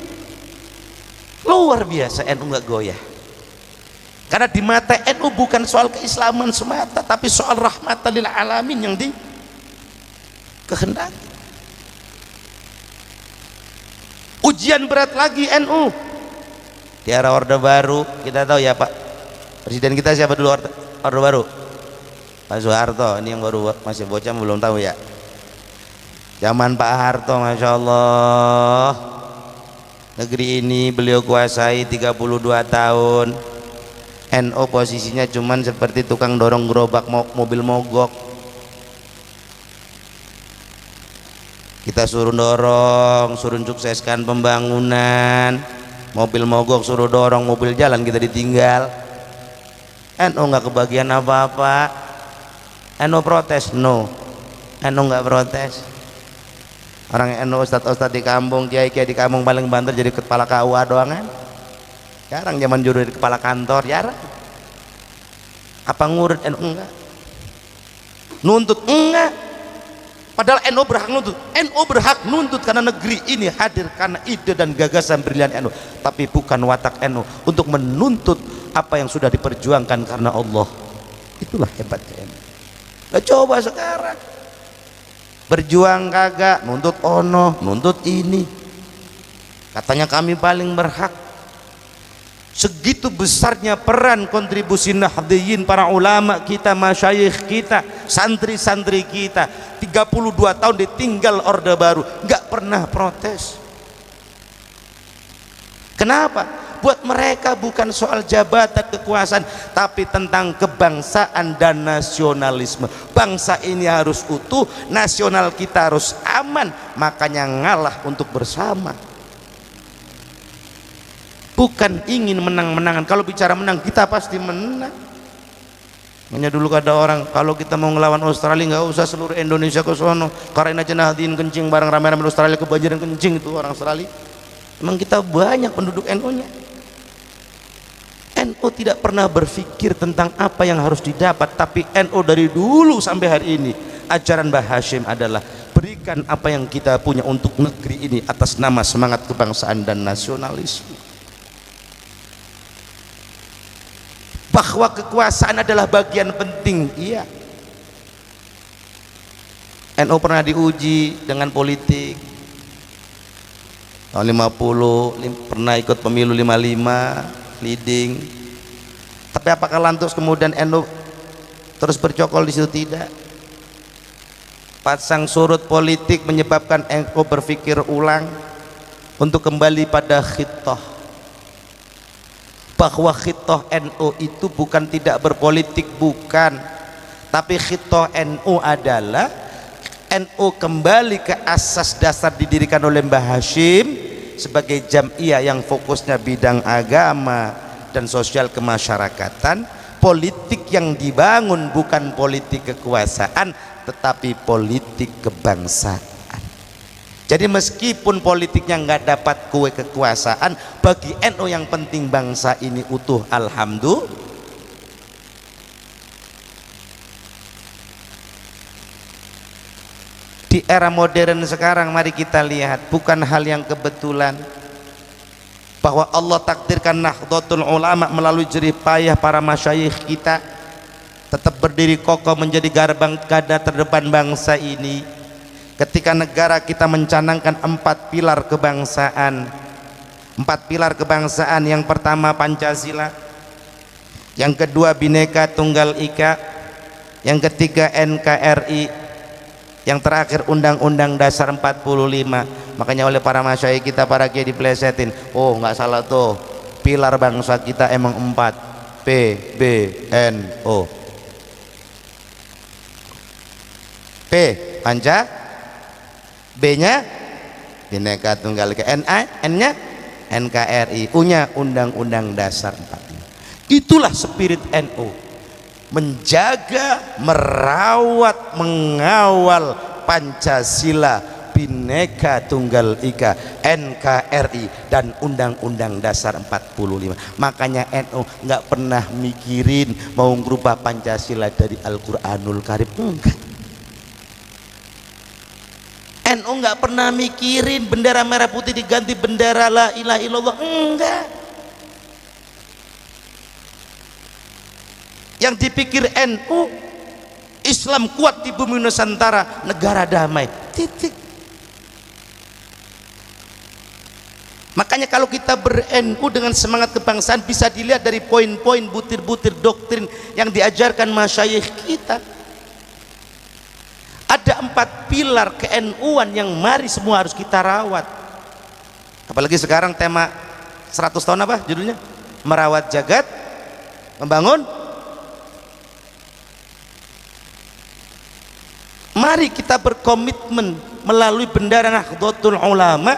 Luar biasa, NU nggak goyah. Karena di mata NU bukan soal keislaman semata, tapi soal rahmatan lil alamin yang dikehendaki. Ujian berat lagi NU di era Orde Baru. Kita tahu ya Pak, presiden kita siapa dulu Orde Baru? Pak Soeharto. Ini yang baru masih bocah belum tahu ya. Zaman Pak Harto, Masya Allah, negeri ini beliau kuasai 32 tahun. NU posisinya cuman seperti tukang dorong gerobak mobil mogok. Kita suruh dorong, suruh sukseskan pembangunan, mobil mogok suruh dorong, mobil jalan kita ditinggal. NU nggak kebagian apa-apa. NU protes? No, NU nggak protes. Orang NU ustadz-ustadz di kampung, kiai-kiai di kampung paling banter jadi kepala KUA doang kan. Jarang zaman juru di kepala kantor, jarang. Apa ngurut NU? Enggak. Nuntut? Enggak. Padahal NU berhak nuntut. NU berhak nuntut karena negeri ini hadir karena ide dan gagasan brilian NU. Tapi bukan watak NU untuk menuntut apa yang sudah diperjuangkan karena Allah. Itulah hebatnya NU. Nah, coba sekarang berjuang kagak, nuntut ono, nuntut ini. Katanya kami paling berhak. Segitu besarnya peran kontribusi Nahdliyin, para ulama kita, masyayikh kita, santri-santri kita. 32 tahun ditinggal Orde Baru, nggak pernah protes. Kenapa? Buat mereka bukan soal jabatan kekuasaan, tapi tentang kebangsaan dan nasionalisme. Bangsa ini harus utuh, nasional kita harus aman, makanya ngalah untuk bersama. Bukan ingin menang-menangan. Kalau bicara menang, kita pasti menang. Makanya dulu ada orang, kalau kita mau ngelawan Australia nggak usah seluruh Indonesia ke sono, karena aja Nahdliyin kencing bareng ramai-ramai Australia, kebanjiran kencing itu orang Australia. Emang kita banyak penduduk NU-nya. NU tidak pernah berpikir tentang apa yang harus didapat, tapi NU dari dulu sampai hari ini ajaran Mbah Hashim adalah berikan apa yang kita punya untuk negeri ini atas nama semangat kebangsaan dan nasionalisme. Bahwa kekuasaan adalah bagian penting, iya. NU pernah diuji dengan politik tahun 50, pernah ikut pemilu 55, leading. Tapi apakah lantas kemudian NU terus bercokol di situ? Tidak. Pasang surut politik menyebabkan NU berpikir ulang untuk kembali pada khittah, bahwa khittah NU itu bukan tidak berpolitik, bukan, tapi khittah NU adalah NU kembali ke asas dasar didirikan oleh Mbah Hashim sebagai jam'iyah yang fokusnya bidang agama dan sosial kemasyarakatan. Politik yang dibangun bukan politik kekuasaan, tetapi politik kebangsaan. Jadi meskipun politiknya nggak dapat kue kekuasaan, bagi NU yang penting bangsa ini utuh, alhamdulillah. Di era modern sekarang, mari kita lihat, bukan hal yang kebetulan bahwa Allah takdirkan Nahdlatul Ulama melalui jerih payah para masyayikh kita tetap berdiri kokoh menjadi garbang garda terdepan bangsa ini. Ketika negara kita mencanangkan 4 pilar kebangsaan, 4 pilar kebangsaan, yang pertama Pancasila, yang kedua Bhinneka Tunggal Ika, yang ketiga NKRI, Yang terakhir Undang-Undang Dasar 45. Makanya oleh para masyayikh kita, para kiai diplesetin. Oh nggak salah tuh, pilar bangsa kita emang 4, PBNO. P Panca, B-nya Bhinneka Tunggal Ika, N-nya NKRI, U-nya Undang-Undang Dasar 45. Itulah spirit NU, menjaga, merawat, mengawal Pancasila, Bhinneka Tunggal Ika, NKRI, dan Undang-Undang Dasar 45. Makanya NU nggak pernah mikirin mau merubah Pancasila dari Al-Quranul Karim, enggak. NU nggak pernah mikirin bendera merah putih diganti bendera la ilaha illallah, enggak. Yang dipikir NU, Islam kuat di bumi Nusantara, negara damai, titik. Makanya kalau kita ber-NU dengan semangat kebangsaan bisa dilihat dari poin-poin, butir-butir doktrin yang diajarkan masyayikh kita. Ada 4 pilar ke-NU-an yang mari semua harus kita rawat. Apalagi sekarang tema 100 tahun apa judulnya? Merawat jagat, membangun. Mari kita berkomitmen melalui bendera Nahdlatul Ulama,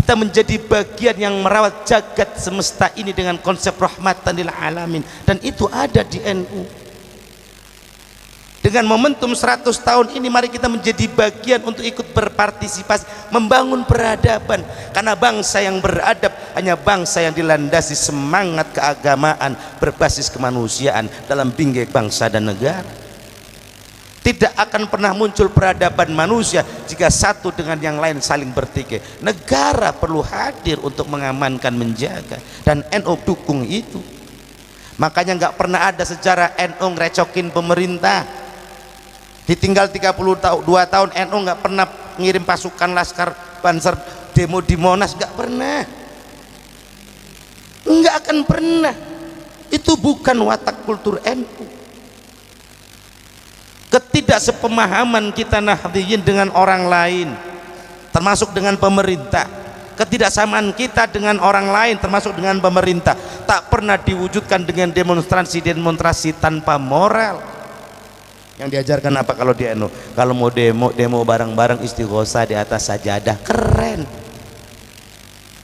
kita menjadi bagian yang merawat jagat semesta ini dengan konsep rahmatan lil alamin, dan itu ada di NU. Dengan momentum 100 tahun ini mari kita menjadi bagian untuk ikut berpartisipasi membangun peradaban, karena bangsa yang beradab hanya bangsa yang dilandasi semangat keagamaan berbasis kemanusiaan dalam bingkai bangsa dan negara. Tidak akan pernah muncul peradaban manusia jika satu dengan yang lain saling bertikai. Negara perlu hadir untuk mengamankan, menjaga, dan NU dukung itu. Makanya nggak pernah ada sejarah NU ngerecokin pemerintah. Ditinggal 32 tahun NU nggak pernah ngirim pasukan laskar panser demo di Monas, nggak pernah, nggak akan pernah. Itu bukan watak kultur NU. Ketidaksepemahaman kita Nahdliyin dengan orang lain, termasuk dengan pemerintah, ketidaksamaan kita dengan orang lain termasuk dengan pemerintah, tak pernah diwujudkan dengan demonstrasi tanpa moral. Yang diajarkan apa kalau di NU? Kalau mau demo bareng-bareng istighosah di atas sajadah, keren,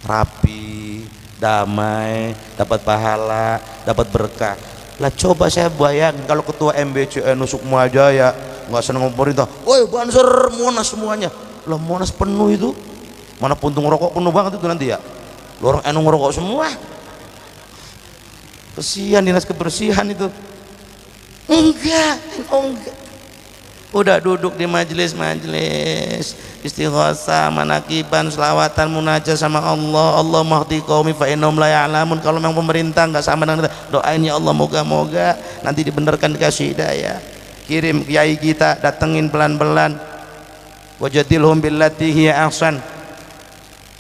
rapi, damai, dapat pahala, dapat berkah. Lah coba saya bayangin kalau ketua MBC NU Sukma Jaya nggak seneng pemerintah, woi banser Monas semuanya. Lah Monas penuh itu, mana puntung rokok penuh banget itu nanti ya. Lu orang NU ngerokok semua, kesian dinas kebersihan itu. Enggak. Udah duduk di majelis istighosah, manakiban, selawatan, munajat sama Allah. Allah mahdi qaumi fa innahum la ya'lamun. Kalau memang pemerintah enggak sama dengan kita, doain ya Allah moga-moga nanti dibenarkan, dikasih hidayah. Kirim kiai kita, datengin pelan-pelan. Wajadilhum billati hiya ahsan.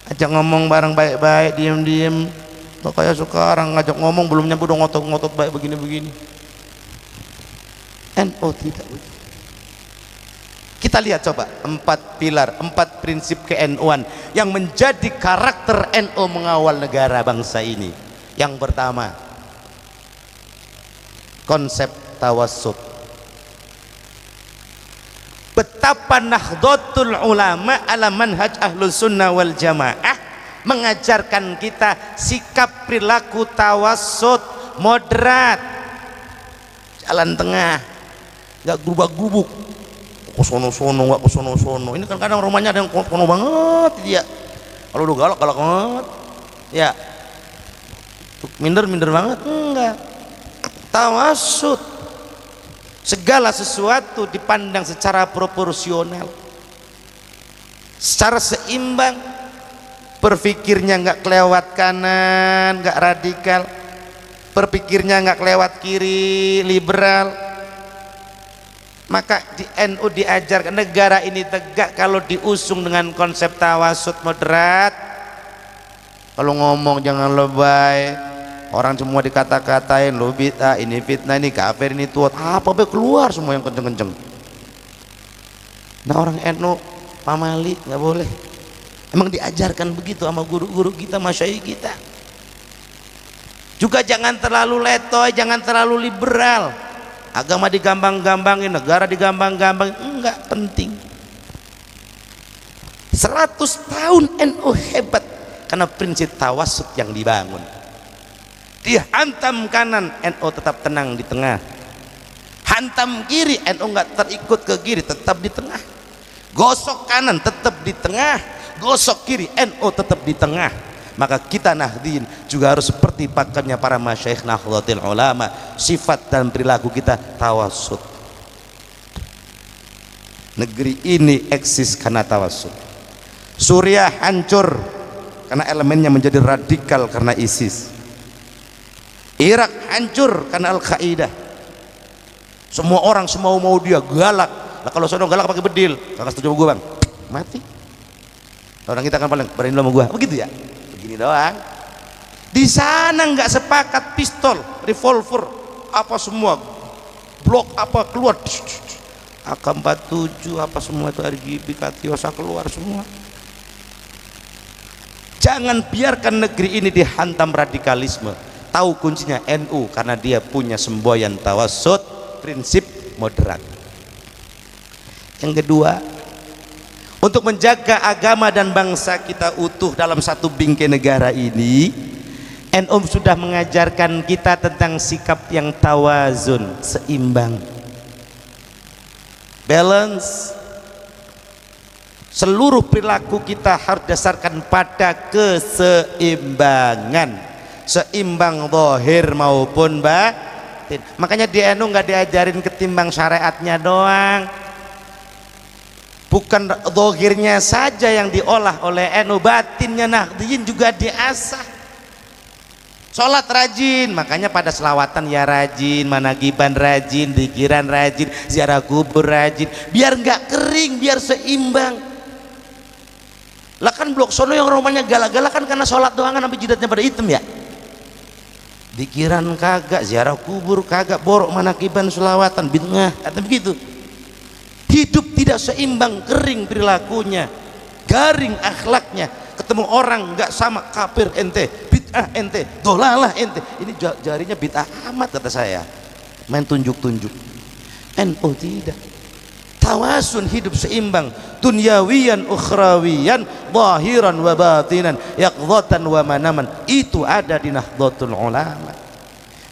Ajak ngomong bareng baik-baik, diam-diam. Kok kayak sekarang ngajak ngomong belum nyampe udah ngotot-ngotot baik begini-begini. NU tidak. Kita lihat coba 4 pilar, 4 prinsip ke-NU-an yang menjadi karakter NU mengawal negara bangsa ini. Yang pertama, konsep tawassut. Betapa Nahdlatul Ulama ala manhaj Ahlus Sunnah wal Jamaah mengajarkan kita sikap perilaku tawassut, moderat, jalan tengah, nggak gerubak-gerubuk, ke sono-sono, nggak ke sono-sono. Ini kan kadang rumahnya ada yang kono banget dia, kalau udah galak banget ya, minder banget. Enggak, tawassut, segala sesuatu dipandang secara proporsional, secara seimbang, berpikirnya nggak kelewat kanan, nggak radikal, berpikirnya nggak kelewat kiri, liberal. Maka di NU diajarkan negara ini tegak kalau diusung dengan konsep tawassut, moderat. Kalau ngomong jangan lebay, orang semua dikata-katain lo bid'ah, ini fitnah, ini kafir, ini tuat, apa be keluar semua yang kenceng-kenceng. Nah orang NU pamali nggak boleh. Emang diajarkan begitu sama guru-guru kita, masyayikh kita. Juga jangan terlalu letoy, jangan terlalu liberal. Agama digambang-gambangin, negara digambang-gambangin, enggak penting. 100 tahun NU hebat karena prinsip tawassut yang dibangun. Dihantam kanan, NU tetap tenang di tengah. Hantam kiri, NU nggak terikut ke kiri, tetap di tengah. Gosok kanan, tetap di tengah. Gosok kiri, NU tetap di tengah. Maka kita Nahdliyin juga harus seperti pakainya para masyayikh Nahdlatul Ulama, sifat dan perilaku kita tawassut. Negeri ini eksis karena tawassut. Suriah hancur karena elemennya menjadi radikal karena ISIS. Irak hancur karena Al-Qaeda. Semua orang semau-mau dia galak. Lah kalau sono galak pakai bedil, kakak setuju sama gua, Bang? Mati. Orang kita kan paling berani sama gua. Begitu ya? Begini doang. Di sana nggak sepakat pistol, revolver, apa semua, blok apa keluar, AK-47 apa semua itu, RGB, Katiosa keluar semua. Jangan biarkan negeri ini dihantam radikalisme. Tahu kuncinya NU karena dia punya semboyan tawassut, prinsip moderat. Yang kedua, untuk menjaga agama dan bangsa kita utuh dalam satu bingkai negara ini, NU sudah mengajarkan kita tentang sikap yang tawazun, seimbang, balance. Seluruh perilaku kita harus dasarkan pada keseimbangan, seimbang zahir maupun batin. Makanya di NU nggak diajarin ketimbang syariatnya doang, bukan zahirnya saja yang diolah oleh NU, batinnya Nahdliyin juga diasah. Sholat rajin, makanya pada selawatan ya rajin, managiban rajin, dzikiran rajin, ziarah kubur rajin, biar nggak kering, biar seimbang. Lah kan blok sono yang rumahnya galak-galak kan karena sholat doang kan sampai jidatnya pada hitam ya. Dzikiran kagak, ziarah kubur kagak, borok manakiban selawatan bid'ah atau begitu. Hidup tidak seimbang, kering perilakunya, garing akhlaknya. Ketemu orang nggak sama, kafir ente, bid'ah ente, dolalah ente. Ini jarinya bid'ah amat kata saya. Main tunjuk-tunjuk. NU tidak. Tawasun, hidup seimbang, dunyawiyan ukhrawiyan, zahiran wa batinan, yaqdhatan wa manaman. Itu ada di Nahdlatul Ulama.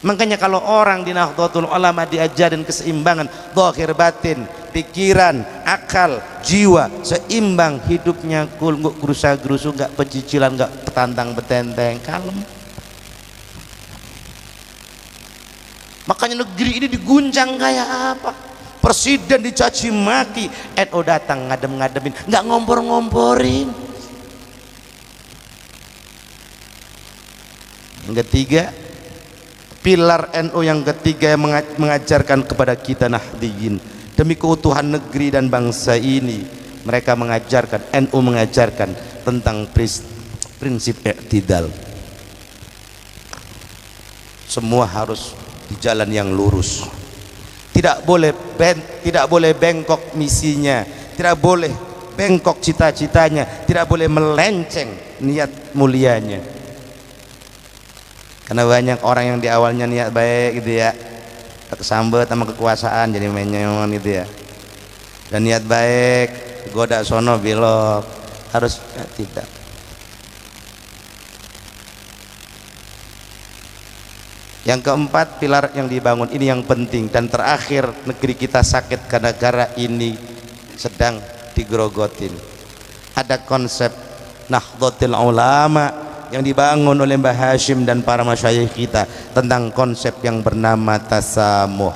Makanya kalau orang di Nahdlatul Ulama diajarin keseimbangan zahir batin, pikiran, akal, jiwa, seimbang hidupnya, nggak gerusa-gerusu, nggak pecicilan, nggak petantang betenteng, kalem. Makanya negeri ini diguncang kayak apa? Presiden dicaci maki, NU datang ngadem-ngademin, nggak ngompor-ngomporin. Yang ketiga, pilar NU yang ketiga yang mengajarkan kepada kita Nahdliyin demi keutuhan negeri dan bangsa ini, mereka mengajarkan, NU mengajarkan tentang prinsip i'tidal. Semua harus di jalan yang lurus. Tidak boleh bengkok misinya, tidak boleh bengkok cita-citanya, tidak boleh melenceng niat mulianya. Karena banyak orang yang di awalnya niat baik gitu ya, kesambet sama kekuasaan jadi menyon gitu ya, dan niat baik goda sono belok, harus tidak. Yang keempat, pilar yang dibangun ini yang penting, dan terakhir, negeri kita sakit karena negara ini sedang digerogotin. Ada konsep Nahdlatul Ulama yang dibangun oleh Mbah Hashim dan para masyayikh kita tentang konsep yang bernama tasamuh,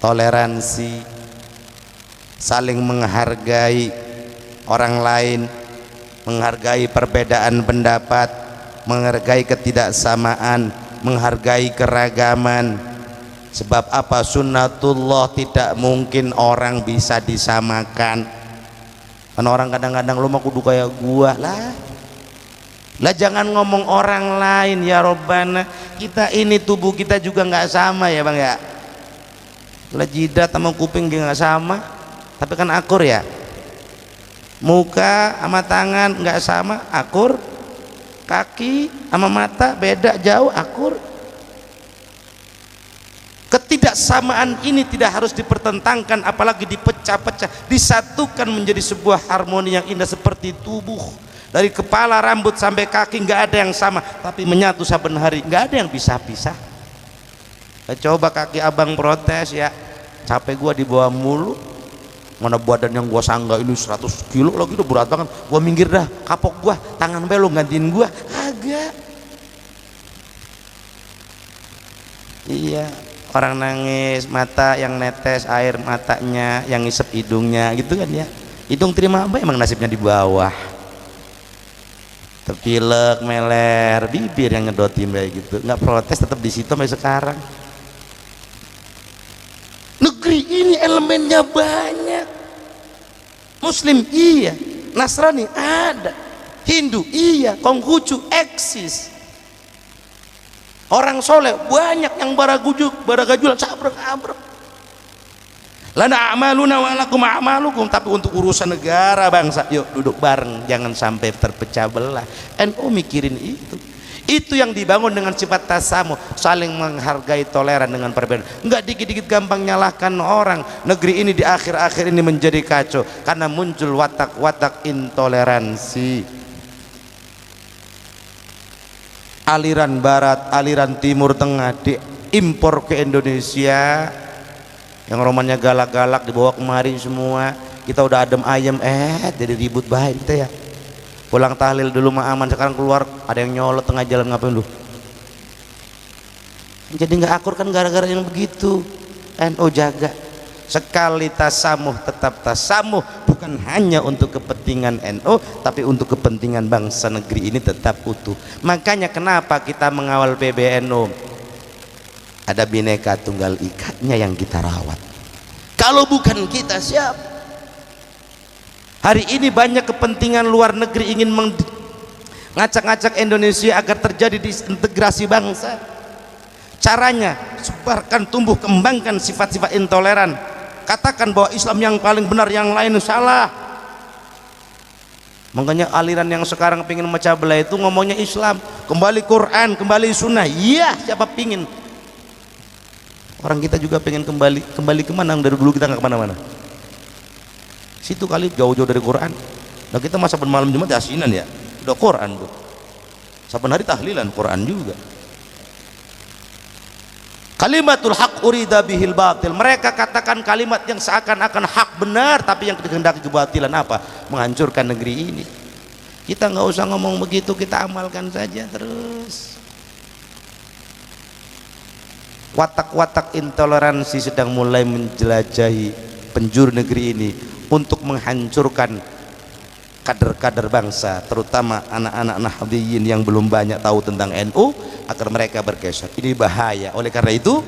toleransi, saling menghargai orang lain, menghargai perbedaan pendapat, menghargai ketidaksamaan, menghargai keragaman. Sebab apa? Sunnatullah, tidak mungkin orang bisa disamakan. Kan orang kadang-kadang lu mah kudu kayak gua lah. Lah jangan ngomong orang lain ya Robbana, kita ini tubuh kita juga nggak sama ya Bang ya. Lah jidat sama kuping nggak sama, tapi kan akur ya, muka sama tangan nggak sama, akur, kaki sama mata beda jauh, akur. Ketidaksamaan ini tidak harus dipertentangkan, apalagi dipecah-pecah, disatukan menjadi sebuah harmoni yang indah seperti tubuh. Dari kepala, rambut sampai kaki nggak ada yang sama, tapi menyatu saben hari, nggak ada yang pisah-pisah. Coba kaki abang protes ya, capek gua dibawa mulu, mana badan yang gua sangga ini 100 kilo lagi udah berat banget, gua minggir dah, kapok gua, tangan belo gantiin gua, agak. Iya, orang nangis, mata yang netes air matanya, yang ngisep hidungnya gitu kan ya. Hidung terima apa emang nasibnya di bawah. Terpilek, meler, bibir yang ngedotin kayak gitu, nggak protes, tetap di situ sampai sekarang. Negeri ini elemennya banyak. Muslim iya, Nasrani ada, Hindu iya, Konghucu eksis. Orang soleh banyak yang baragajulan, sabrek-abrek. Lana a'maluna wa lakum a'malukum, tapi untuk urusan negara bangsa yuk duduk bareng, jangan sampai terpecah belah. NU mikirin itu yang dibangun dengan sifat tasamuh, saling menghargai, toleran dengan perbedaan, enggak dikit-dikit gampang nyalahkan orang. Negeri ini di akhir-akhir ini menjadi kacau karena muncul watak-watak intoleransi, aliran barat, aliran timur tengah diimpor ke Indonesia. Yang romannya galak-galak dibawa kemari semua, kita udah adem ayem, jadi ribut baik kita ya. Pulang tahlil dulu mah aman, sekarang keluar ada yang nyolot tengah jalan, ngapain lu? Jadi nggak akur kan gara-gara yang begitu. NU jaga, sekali tasamuh tetap tasamuh, bukan hanya untuk kepentingan NU tapi untuk kepentingan bangsa negeri ini tetap utuh. Makanya kenapa kita mengawal PBNU, ada Bhinneka Tunggal Ikanya yang kita rawat. Kalau bukan kita siapa? Hari ini banyak kepentingan luar negeri ingin ngacak-ngacak Indonesia agar terjadi disintegrasi bangsa. Caranya sebarkan, tumbuh kembangkan sifat-sifat intoleran, katakan bahwa Islam yang paling benar, yang lain salah. Makanya aliran yang sekarang pingin memecah belah itu ngomongnya Islam, kembali Quran, kembali Sunnah. Iya, siapa pingin? Orang kita juga pengen kembali kemana? Dari dulu kita nggak kemana-mana. Situ kali jauh-jauh dari Quran. Nah kita masa bermalam Jumat asinan ya, udah Quran tuh. Saben hari tahlilan Quran juga. Kalimatul haq urida bihil batil. Mereka katakan kalimat yang seakan-akan hak benar, tapi yang dikehendaki kebatilan apa? Menghancurkan negeri ini. Kita nggak usah ngomong begitu, kita amalkan saja terus. Watak-watak intoleransi sedang mulai menjelajahi penjuru negeri ini untuk menghancurkan kader-kader bangsa, terutama anak-anak Nahdliyin yang belum banyak tahu tentang NU, agar mereka bergeser. Ini bahaya. Oleh karena itu,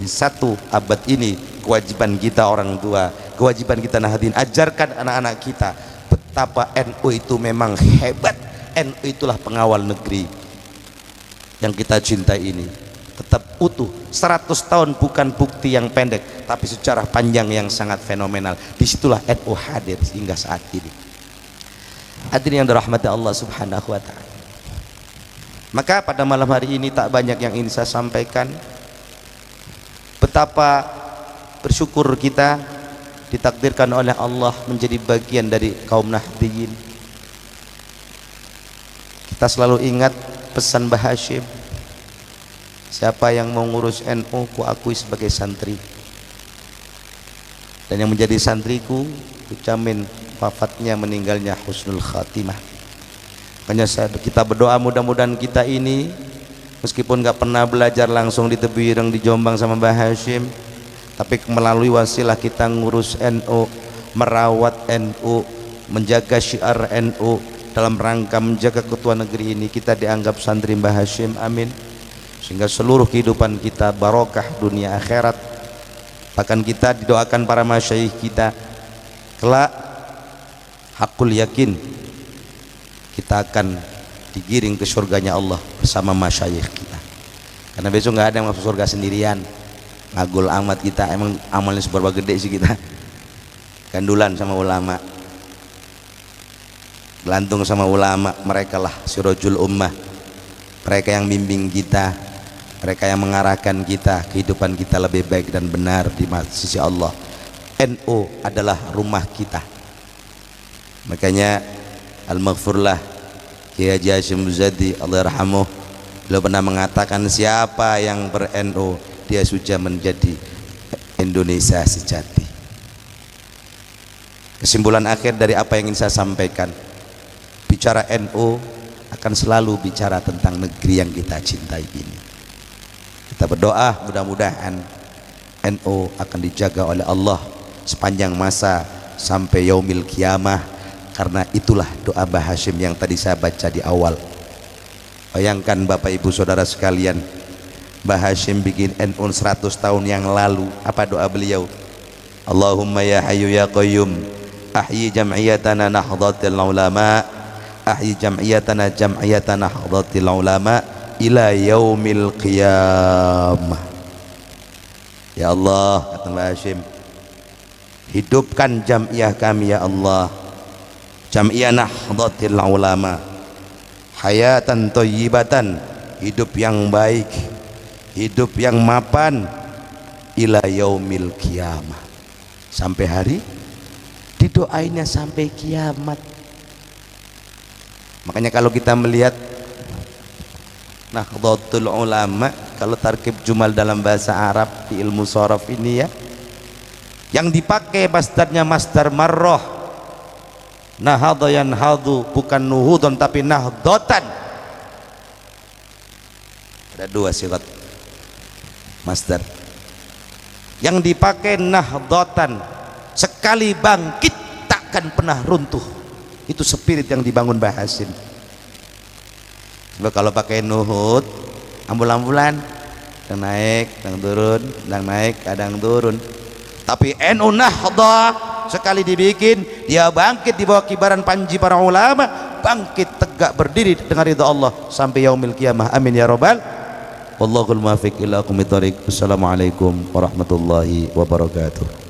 di satu abad ini kewajiban kita orang tua, kewajiban kita Nahdliyin, ajarkan anak-anak kita betapa NU itu memang hebat. NU itulah pengawal negeri yang kita cintai ini. Tetap utuh. 100 tahun bukan bukti yang pendek, tapi sejarah panjang yang sangat fenomenal. Disitulah NU hadir hingga saat ini. Hadirin yang dirahmati Allah Subhanahu wa ta'ala. Maka pada malam hari ini tak banyak yang ingin saya sampaikan. Betapa bersyukur kita ditakdirkan oleh Allah menjadi bagian dari kaum Nahdliyin. Kita selalu ingat pesan Mbah Hashim, siapa yang mau ngurus NU ku akui sebagai santri, dan yang menjadi santriku ku jamin wafatnya meninggalnya husnul khatimah. Makanya kita berdoa mudah-mudahan kita ini meskipun gak pernah belajar langsung di Tebuireng, di Jombang sama Mbah Hashim, tapi melalui wasilah kita ngurus NU, merawat NU, menjaga syiar NU, dalam rangka menjaga ketuaan negeri ini, kita dianggap santri Mbah Hashim. Amin. Sehingga seluruh kehidupan kita barokah dunia akhirat. Bahkan kita didoakan para masyayikh kita kelak hakul yakin kita akan digiring ke surganya Allah bersama masyayikh kita. Karena besok nggak ada yang masuk surga sendirian. Ngagul amat kita, emang amalnya seberapa gede sih kita. gandulan sama ulama, gelantung sama ulama. Mereka lah sirojul ummah, mereka yang bimbing kita, mereka yang mengarahkan kita, kehidupan kita lebih baik dan benar di sisi Allah. NU adalah rumah kita. Makanya al-maghfurlah Kiai Haji Hashim Muzadi Allah yarhamuh, beliau pernah mengatakan siapa yang ber-NU dia sudah menjadi Indonesia sejati. Kesimpulan akhir dari apa yang ingin saya sampaikan, bicara NU akan selalu bicara tentang negeri yang kita cintai ini. Kita berdoa mudah-mudahan NU akan dijaga oleh Allah sepanjang masa sampai yaumil kiamah, karena itulah doa Mbah Hashim yang tadi saya baca di awal. Bayangkan Bapak Ibu Saudara sekalian, Mbah Hashim bikin NU 100 tahun yang lalu, apa doa beliau? Allahumma ya hayyu ya qayyum ahyi jam'iyatana nahdlatil ulama, ahyi jam'iyatana nahdlatil ulama ila yaumil qiyamah. Ya Allah, kata Mbah Hashim, hidupkan jam'iyah kami ya Allah, jam'iyah nahdlatil ulama, hayatan thayyibatan, hidup yang baik, hidup yang mapan, ila yaumil qiyamah, sampai hari didoainya sampai kiamat. Makanya kalau kita melihat Nahdlatul Ulama, kalau tarkib jumal dalam bahasa Arab di ilmu sorof ini ya, yang dipakai masdarnya masdar marroh, nahadha yanhadhu, bukan nuhudon tapi nahdotan. Ada dua sirat masdar yang dipakai nahdotan, sekali bangkit takkan pernah runtuh. Itu spirit yang dibangun Mbah Hashim. Sebab kalau pakai nuhud, ambul-ambulan, kadang naik, kadang turun, kadang naik, kadang turun. Tapi NU Nahdha sekali dibikin, dia bangkit di bawah kibaran panji para ulama, bangkit tegak berdiri dengan ridha Allah sampai yaumil qiyamah. Amin ya rabbal. Wallahul muwaffiq ila aqwamit thoriq. Assalamualaikum warahmatullahi wabarakatuh.